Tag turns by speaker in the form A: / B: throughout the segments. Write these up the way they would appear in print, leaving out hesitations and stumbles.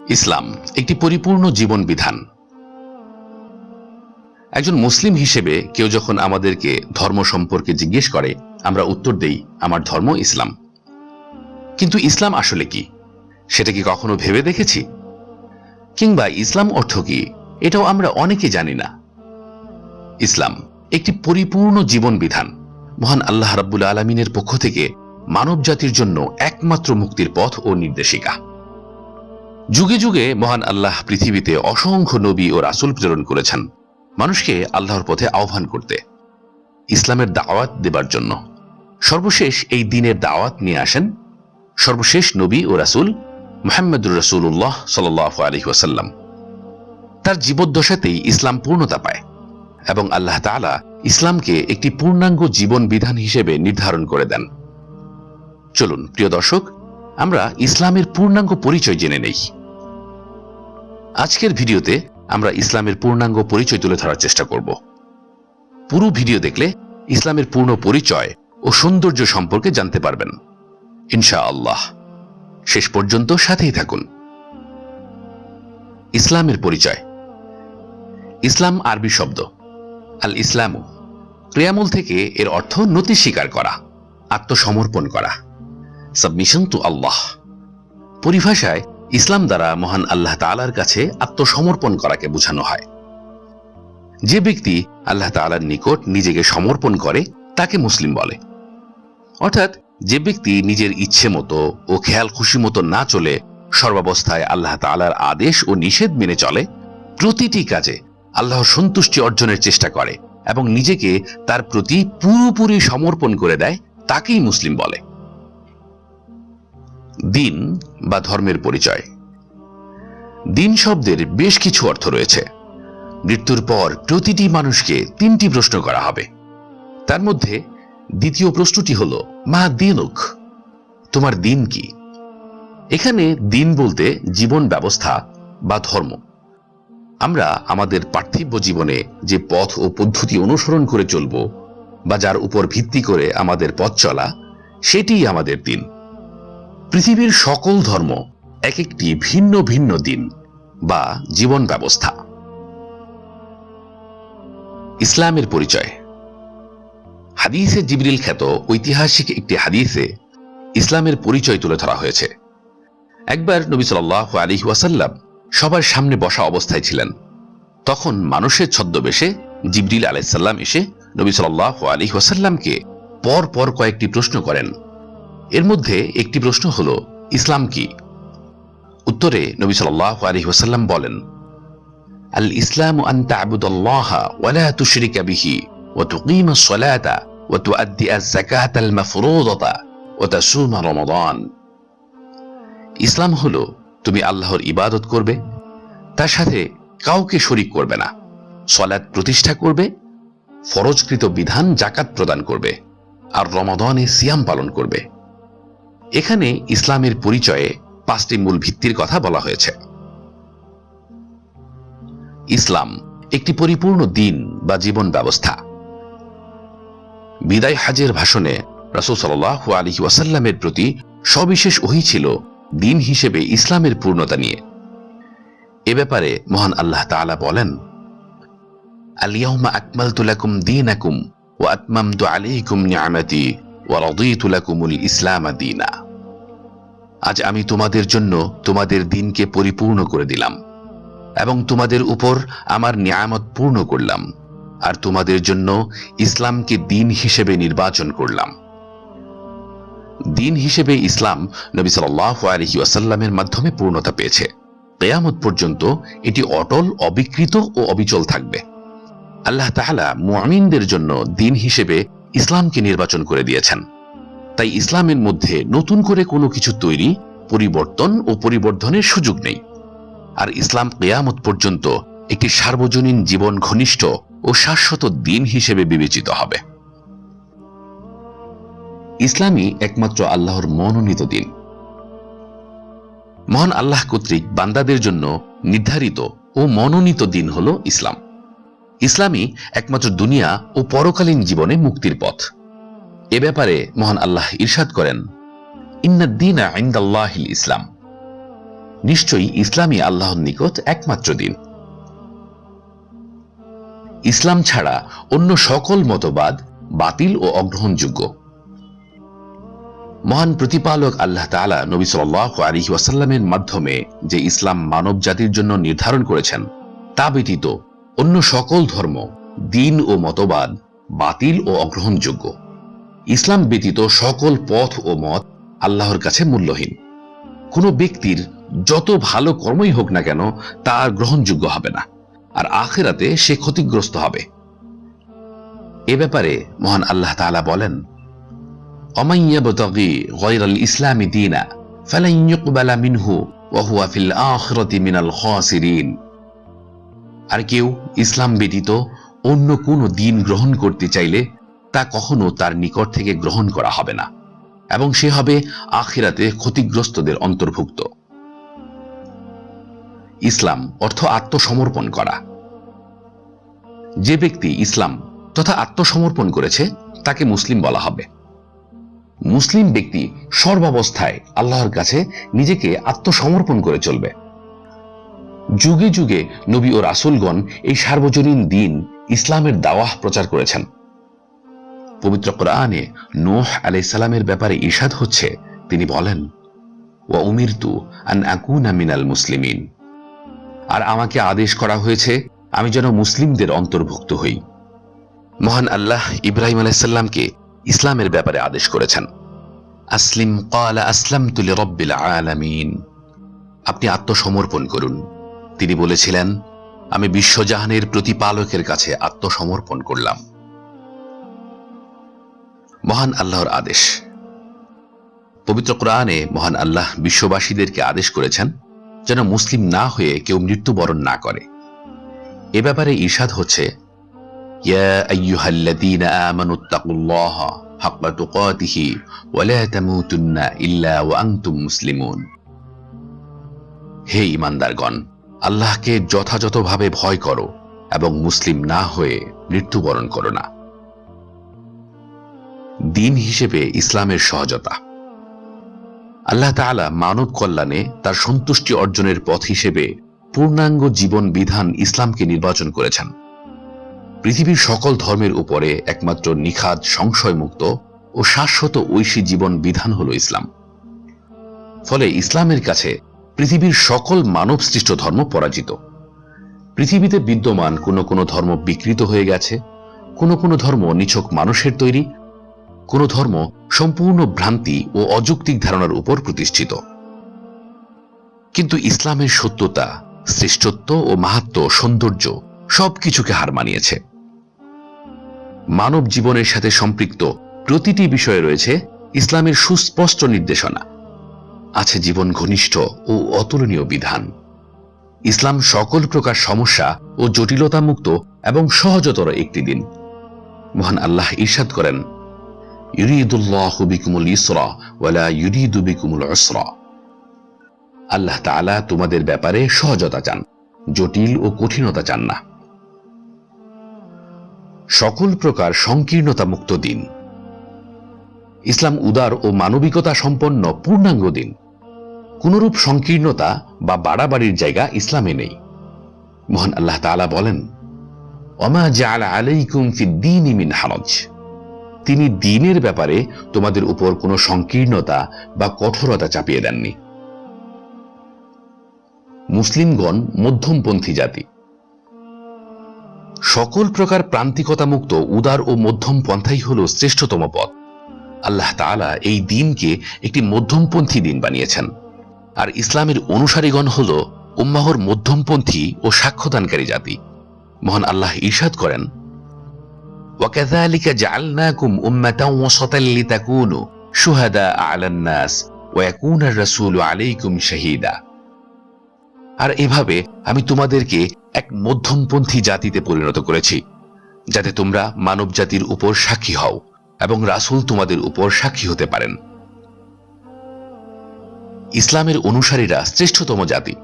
A: ইসলাম একটি পরিপূর্ণ জীবন বিধান। একজন মুসলিম হিসেবে কেউ যখন আমাদেরকে ধর্ম সম্পর্কে জিজ্ঞেস করে, আমরা উত্তর দেই, আমার ধর্ম ইসলাম। কিন্তু ইসলাম আসলে কি, সেটা কি কখনো ভেবে দেখেছি? কিংবা ইসলাম অর্থ কি, এটাও আমরা অনেকে জানি না। ইসলাম একটি পরিপূর্ণ জীবন বিধান। মহান আল্লাহ রাব্বুল আলামিনের পক্ষ থেকে মানব জাতির জন্য একমাত্র মুক্তির পথ ও নির্দেশিকা। যুগে যুগে মহান আল্লাহ পৃথিবীতে অসংখ্য নবী ও রাসূল প্রেরণ করেছেন মানুষকে আল্লাহর পথে আহ্বান করতে, ইসলামের দাওয়াত দেবার জন্য। সর্বশেষ এই দ্বীনের দাওয়াত নিয়ে আসেন সর্বশেষ নবী ও রাসূল মুহাম্মদুর রাসূলুল্লাহ সাল্লাল্লাহু আলাইহি ওয়াসাল্লাম। তার জীবদ্দশাতেই ইসলাম পূর্ণতা পায় এবং আল্লাহ তাআলা ইসলামকে একটি পূর্ণাঙ্গ জীবন বিধান হিসেবে নির্ধারণ করে দেন। চলুন প্রিয় দর্শক, আমরা ইসলামের পূর্ণাঙ্গ পরিচয় জেনে নেই। আজকের ভিডিওতে আমরা ইসলামের পূর্ণাঙ্গ পরিচয় তুলে ধরার চেষ্টা করব। পুরো ভিডিও দেখলে ইসলামের পূর্ণ পরিচয় ও সৌন্দর্য সম্পর্কে জানতে পারবেন ইনশাআল্লাহ। শেষ পর্যন্ত সাথেই থাকুন। ইসলামের পরিচয়। ইসলাম আরবি শব্দ আল ইসলামু, ক্রিয়ামূল থেকে এর অর্থ নতি স্বীকার করা, আত্মসমর্পণ করা, সাবমিশন টু আল্লাহ। পরিভাষায় ইসলাম দ্বারা মহান আল্লাহ তাআলার কাছে আত্মসমর্পণ করাকে বোঝানো হয়। যে ব্যক্তি আল্লাহ তাআলার নিকট নিজেকে সমর্পণ করে তাকে মুসলিম বলে। অর্থাৎ যে ব্যক্তি নিজের ইচ্ছে মতো ও খেয়াল খুশি মতো না চলে সর্বাবস্থায় আল্লাহ তাআলার আদেশ ও নিষেধ মেনে চলে, প্রতিটি কাজে আল্লাহর সন্তুষ্টি অর্জনের চেষ্টা করে এবং নিজেকে তার প্রতি পুরোপুরি সমর্পণ করে দেয়, তাকেই মুসলিম বলে। দ্বীন বা ধর্মের পরিচয়। দ্বীন শব্দের বেশ কিছু অর্থ রয়েছে। মৃত্যুর পর প্রতিটি মানুষকে তিনটি প্রশ্ন করা হবে। তার মধ্যে দ্বিতীয় প্রশ্নটি হল, মা দীনুক, তোমার দ্বীন কি? এখানে দ্বীন বলতে জীবন ব্যবস্থা বা ধর্ম। আমরা আমাদের পার্থিব জীবনে যে পথ ও পদ্ধতি অনুসরণ করে চলব বা যার উপর ভিত্তি করে আমাদের পথ চলা, সেটিই আমাদের দ্বীন। পৃথিবীর সকল ধর্ম এক একটি ভিন্ন ভিন্ন দ্বীন বা জীবন ব্যবস্থা। ইসলামের পরিচয়। হাদিসে জিবরিল খ্যাত ঐতিহাসিক একটি হাদিসে ইসলামের পরিচয় তুলে ধরা হয়েছে। একবার নবী সাল্লাল্লাহু আলাইহি ওয়াসাল্লাম সবার সামনে বসা অবস্থায় ছিলেন। তখন মানুষের ছদ্মবেশে জিবরিল আলাইহিস সালাম এসে নবী সাল্লাল্লাহু আলাইহি ওয়াসাল্লামকে পর পর কয়েকটি প্রশ্ন করেন। এর মধ্যে একটি প্রশ্ন হল, ইসলাম কি? উত্তরে নবী সাল্লাল্লাহু আলাইহি ওয়াসাল্লাম বলেন, আল ইসলামু আন তা'বুদাল্লাহা ওয়া লা তুশরিকা বিহি ওয়া তুকিমাস সালাতা ওয়া তুআদ্দিয়াজ যাকাতাল মাফরুদাতা ওয়া তাসুমা রমাদান। ইসলাম হলো তুমি আল্লাহর ইবাদত করবে, তার সাথে কাউকে শরীক করবে না, সালাত প্রতিষ্ঠা করবে, ফরজকৃত বিধান যাকাত প্রদান করবে, আর রমাদানে সিয়াম পালন করবে। এখানে ইসলামের পরিচয়ে পাঁচটি মূল ভিত্তির কথা বলা হয়েছে। ইসলাম একটি পরিপূর্ণ দ্বীন বা জীবন ব্যবস্থা। বিদায় হজের ভাষণে রাসূল সাল্লাল্লাহু আলাইহি ওয়াসাল্লামের প্রতি সবিশেষ ওহী ছিল দ্বীন হিসেবে ইসলামের পূর্ণতা নিয়ে। এ ব্যাপারে মহান আল্লাহ তাআলা বলেন, আল ইয়াউমা আকমালতু লাকুম দীনাকুম ওয়া আতমামতু আলাইকুম নি'মাতি ওয়া রাদিতু লাকুমুল ইসলাম দীনা। আজ আমি তোমাদের জন্য তোমাদের দ্বীনকে পরিপূর্ণ করে দিলাম এবং তোমাদের উপর আমার নিয়ামত পূর্ণ করলাম, আর তোমাদের জন্য ইসলামকে দ্বীন হিসেবে নির্বাচন করলাম। দ্বীন হিসেবে ইসলাম নবী সাল্লাল্লাহু আলাইহি ওয়াসাল্লামের মাধ্যমে পূর্ণতা পেয়েছে। কিয়ামত পর্যন্ত এটি অটল, অবিকৃত ও অবিচল থাকবে। আল্লাহ তাআলা মুমিনদের জন্য দ্বীন হিসেবে ইসলামকে নির্বাচন করে দিয়েছেন। তাই ইসলামের মধ্যে নতুন করে কোনো কিছু তৈরি, পরিবর্তন ও পরিবর্ধনের সুযোগ নেই। আর ইসলাম কিয়ামত পর্যন্ত একটি সার্বজনীন জীবন ঘনিষ্ঠ ও শাশ্বত দ্বীন হিসেবে বিবেচিত হবে। ইসলামই একমাত্র আল্লাহর মনোনীত দ্বীন। মহান আল্লাহ কর্তৃক বান্দাদের জন্য নির্ধারিত ও মনোনীত দ্বীন হল ইসলাম। ইসলামই একমাত্র দুনিয়া ও পরকালীন জীবনে মুক্তির পথ। এ ব্যাপারে মহান আল্লাহ ইরশাদ করেন, ইন্নাদ দীনা ইনদাল্লাহিল ইসলাম। নিশ্চয়ই ইসলামই আল্লাহর নিকট একমাত্র দিন। ইসলাম ছাড়া অন্য সকল মতবাদ বাতিল ও অগ্রহণযোগ্য। মহান প্রতিপালক আল্লাহ তাআলা নবী সাল্লাল্লাহু আলাইহি ওয়াসাল্লামের মাধ্যমে যে ইসলাম মানব জাতির জন্য নির্ধারণ করেছেন, তা ব্যতীত অন্য সকল ধর্ম, দিন ও মতবাদ বাতিল ও অগ্রহণযোগ্য। ইসলাম ব্যতীত সকল পথ ও মত আল্লাহর কাছে মূল্যহীন। কোনো ব্যক্তির যত ভালো কর্মই হোক না কেন তা আর গ্রহণযোগ্য হবে না, আর আখিরাতে সে ক্ষতিগ্রস্ত হবে। এ ব্যাপারে মহান আল্লাহ তাআলা বলেন, ومن يبتغي غير الإسلام دينا فلن يقبل منه وهو في الآخرة من الخاسرين। আর কেউ ইসলাম ব্যতীত অন্য কোন দিন গ্রহণ করতে চাইলে তা কখনো তার নিকট থেকে গ্রহণ করা হবে না, এবং সে হবে আখিরাতে ক্ষতিগ্রস্তদের অন্তর্ভুক্ত। ইসলাম অর্থ আত্মসমর্পণ করা। যে ব্যক্তি ইসলাম তথা আত্মসমর্পণ করেছে তাকে মুসলিম বলা হবে। মুসলিম ব্যক্তি সর্বাবস্থায় আল্লাহর কাছে নিজেকে আত্মসমর্পণ করে চলবে। যুগে যুগে নবী ও রাসূলগণ এই সার্বজনীন দিন ইসলামের দাওয়াহ প্রচার করেছেন। পবিত্র কোরআনে নূহ আলাইহিস সালামের ব্যাপারে ইরশাদ হচ্ছে, তিনি বলেন, ওয়া উমিরতু আন আকুনা মিনাল মুসলিমিন। আর আমাকে আদেশ করা হয়েছে আমি যেন মুসলিমদের অন্তর্ভুক্ত হই। মহান আল্লাহ ইব্রাহিম আলাইহিস সালামকে ইসলামের ব্যাপারে আদেশ করেছেন, আসলিম ক্বালা আসলামতু লিরাব্বিল আলামিন। আপনি আত্মসমর্পণ করুন। তিনি বলেছিলেন, আমি বিশ্বজাহানের প্রতিপালকের কাছে আত্মসমর্পণ করলাম। মহান আল্লাহর আদেশ। পবিত্র কোরআনে মহান আল্লাহ বিশ্ববাসীদেরকে আদেশ করেছেন যেন মুসলিম না হয়ে কেউ মৃত্যুবরণ না করে। এ ব্যাপারে ইরশাদ হচ্ছে, ইয়া আইয়ুহাল্লাযীনা আমানুত্তাকুল্লাহা হাক্কা তুকাতিহি ওয়া লা তামুতুন্না ইল্লা ওয়া আনতুম মুসলিমুন। হে ঈমানদারগণ, আল্লাহকে যথাযথভাবে ভয় করো এবং মুসলিম না হয়ে মৃত্যুবরণ করো না। দিন হিসেবে ইসলামের সহজতা। আল্লাহ তাআলা মানব কল্যাণে তার সন্তুষ্টি অর্জনের পথ হিসেবে পূর্ণাঙ্গ জীবন বিধান ইসলামকে নির্বাচন করেছেন। পৃথিবীর সকল ধর্মের উপরে একমাত্র নিখাদ, সংশয়মুক্ত ও শাশ্বত ঐশী জীবন বিধান হল ইসলাম। ফলে ইসলামের কাছে পৃথিবীর সকল মানব সৃষ্ট ধর্ম পরাজিত। পৃথিবীতে বিদ্যমান কোনো ধর্ম বিকৃত হয়ে গেছে, কোনো ধর্ম নিছক মানুষের তৈরি, কোনো ধর্ম সম্পূর্ণ ভ্রান্তি ও অযৌক্তিক ধারণার উপর প্রতিষ্ঠিত। কিন্তু ইসলামের সত্যতা, শ্রেষ্ঠত্ব ও মাহাত্ম্য, সৌন্দর্য সবকিছুকে হার মানিয়েছে। মানব জীবনের সাথে সম্পৃক্ত প্রতিটি বিষয়ে রয়েছে ইসলামের সুস্পষ্ট নির্দেশনা, আছে জীবন ঘনিষ্ঠ ও অতুলনীয় বিধান। ইসলাম সকল প্রকার সমস্যা ও জটিলতা মুক্ত এবং সহজতর একটি দিন। মহান আল্লাহ ইরশাদ করেন, ইউরিদুল্লাহু বিকুমুল ইসরা ওয়া লা ইউরিদু বিকুমুল উসরা। আল্লাহ তাআলা তোমাদের ব্যাপারে সহজতা চান, জটিল ও কঠিনতা চান না। সকল প্রকার সংকীর্ণতা মুক্ত দিন। ইসলাম উদার ও মানবিকতা সম্পন্ন পূর্ণাঙ্গ দিন। কোনরূপ সংকীর্ণতা বা বাড়াবাড়ির জায়গা ইসলামে নেই। মহান আল্লাহ তাআলা বলেন, ওমা জাআলা আলাইকুম ফিদ-দীনি মিন হারাজ। তিনি দ্বীনের ব্যাপারে তোমাদের উপর কোনো সংকীর্ণতা বা কঠোরতা চাপিয়ে দেননি। মুসলিমগণ মধ্যমপন্থী জাতি। সকল প্রকার প্রান্তিকতা মুক্ত উদার ও মধ্যম পন্থাই হল শ্রেষ্ঠতম পথ। আল্লাহ তাআলা এই দিনকে একটি মধ্যমপন্থী দিন বানিয়েছেন, আর ইসলামের অনুসারীগণ হল উম্মাহর মধ্যমপন্থী ও সাক্ষ্যদানকারী জাতি। মহান আল্লাহ ইরশাদ করেন, ওয়াকাযালিকা জাআলনাকুম উম্মাতান ওয়াসাতান লিতাকুনু শুহাদা আলান নাস ওয়া ইয়াকুনার রাসূলু আলাইকুম শাহীদা। আর এভাবে আমি তোমাদেরকে এক মধ্যমপন্থী জাতিতে পরিণত করেছি, যাতে তোমরা মানব জাতির উপর সাক্ষী হও এবং রাসূল তোমাদের উপর সাক্ষী হতে পারেন। ইসলামের অনুসারীরা শ্রেষ্ঠতম জাতি।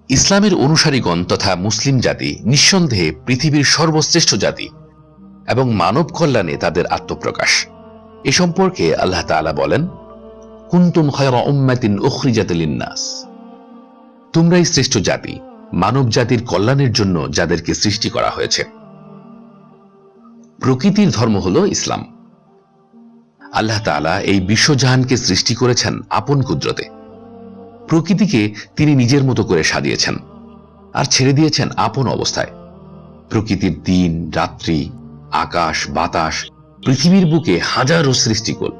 A: ইসলামের অনুসারীগণ তথা মুসলিম জাতি নিঃসন্দেহে পৃথিবীর সর্বশ্রেষ্ঠ জাতি এবং মানব কল্যাণে তাদের আত্মপ্রকাশ। এ সম্পর্কে আল্লাহ তাআলা বলেন, কুনতুম খায়রা উম্মাতিন উখরিজাত লিন-নাস, তোমরাই শ্রেষ্ঠ জাতি, মানব জাতির কল্যাণের জন্য যাদেরকে সৃষ্টি করা হয়েছে। প্রকৃতির ধর্ম হলো ইসলাম। আল্লাহ তাআলা এই বিশ্বজাহানকে সৃষ্টি করেছেন আপন কুদরতে। প্রকৃতিকে তিনি নিজের মতো করে সাজিয়েছেন আর ছেড়ে দিয়েছেন আপন অবস্থায়। প্রকৃতির দিন রাত্রি, আকাশ বাতাস, পৃথিবীর বুকে হাজারো সৃষ্টিকোল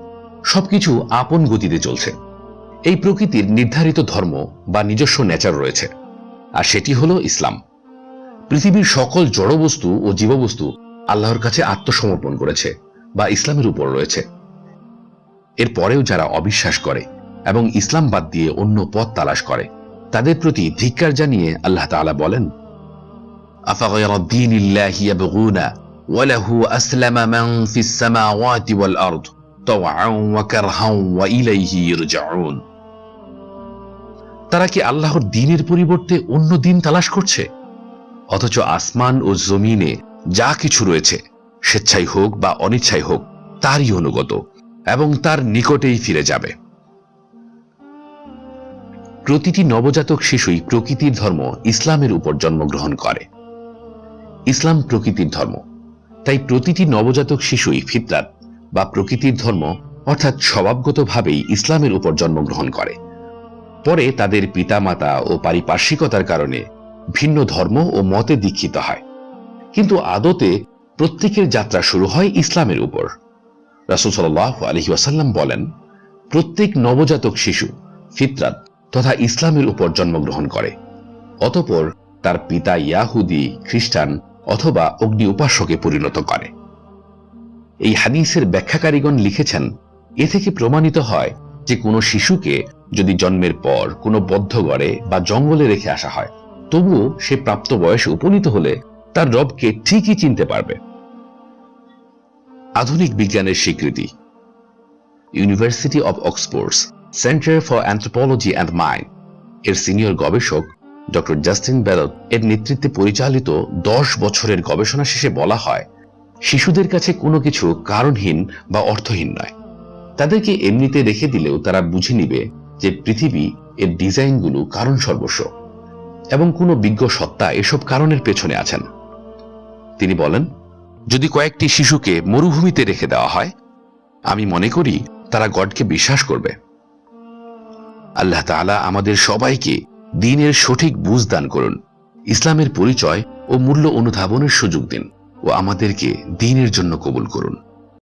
A: সবকিছু আপন গতিতে চলছে। এই প্রকৃতির নির্ধারিত ধর্ম বা নিজস্ব নেচার রয়েছে, আর সেটি হলো ইসলাম। পৃথিবীর সকল জড়বস্তু ও জীববস্তু আল্লাহর কাছে আত্মসমর্পণ করেছে বা ইসলামের উপর রয়েছে। এরপরেও যারা অবিশ্বাস করে এবং ইসলাম বাদ দিয়ে অন্য পথ তালাশ করে, তাদের প্রতি ধিক্কার জানিয়ে আল্লাহ তাআলা বলেন, আফাগায়রা দীনিল্লাহি ইয়াবগুনা ওয়া লাহু আসলামা মান ফিস সামাওয়াতি ওয়াল আরদ তাওআন ওয়া কারহান ওয়া ইলাইহি ইরজাউন। তারা কি আল্লাহর দ্বীনের পরিবর্তে অন্য দ্বীন তালাশ করছে, অথচ আসমান ও জমিনে যা কিছু রয়েছে স্বেচ্ছায় হোক বা অনিচ্ছায় হোক তারই অনুগত এবং তার নিকটেই ফিরে যাবে। প্রতিটি নবজাতক শিশুই প্রকৃতির ধর্ম ইসলামের উপর জন্মগ্রহণ করে। ইসলাম প্রকৃতির ধর্ম, তাই প্রতিটি নবজাতক শিশুই ফিতরাত বা প্রকৃতির ধর্ম অর্থাৎ স্বভাবগতভাবেই ইসলামের উপর জন্মগ্রহণ করে। পরে তাদের পিতামাতা ও পারিপার্শ্বিকতার কারণে ভিন্ন ধর্ম ও মতে দীক্ষিত হয়, কিন্তু আদতে প্রত্যেকের যাত্রা শুরু হয় ইসলামের উপর। রাসূল সাল্লাল্লাহু আলাইহি ওয়াসাল্লাম বলেন, প্রত্যেক নবজাতক শিশু ফিতরাত তথা ইসলামের উপর জন্মগ্রহণ করে, অতঃপর তার পিতা ইয়াহুদি, খ্রিস্টান অথবা অগ্নি উপাসকে পরিণত করে। এই হাদিসের ব্যাখ্যাকারীগণ লিখেছেন, এ থেকে প্রমাণিত হয় যে কোনো শিশুকে যদি জন্মের পর কোনো বদ্ধঘরে বা জঙ্গলে রেখে আসা হয়, তবুও সে প্রাপ্ত বয়সে উপনীত হলে তার রবকে ঠিকই চিনতে পারবে। আধুনিক বিজ্ঞানের স্বীকৃতি। University of Oxford's centre for anthropology and mind এর সিনিয়র গবেষক ডক্টর জাস্টিন বেলট এর নেতৃত্বে পরিচালিত 10 বছরের গবেষণা শেষে বলা হয়, শিশুদের কাছে কোনো কিছু কারণহীন বা অর্থহীন নয়। তাদেরকে এমনিতে রেখে দিলেও তারা বুঝে নিবে যে পৃথিবী এর ডিজাইনগুলো কারণ সর্বস্ব এবং কোনো বিজ্ঞ সত্তা এসব কারণের পেছনে আছেন। তিনি বলেন, যদি কয়েকটি শিশুকে মরুভূমিতে রেখে দেওয়া হয়, আমি মনে করি তারা গডকে বিশ্বাস করবে। আল্লাহ তাআলা আমাদের সবাইকে দ্বীনের সঠিক বুঝ দান করুন, ইসলামের পরিচয় ও মূল্য অনুধাবনের সুযোগ দিন ও আমাদেরকে দ্বীনের জন্য কবুল করুন।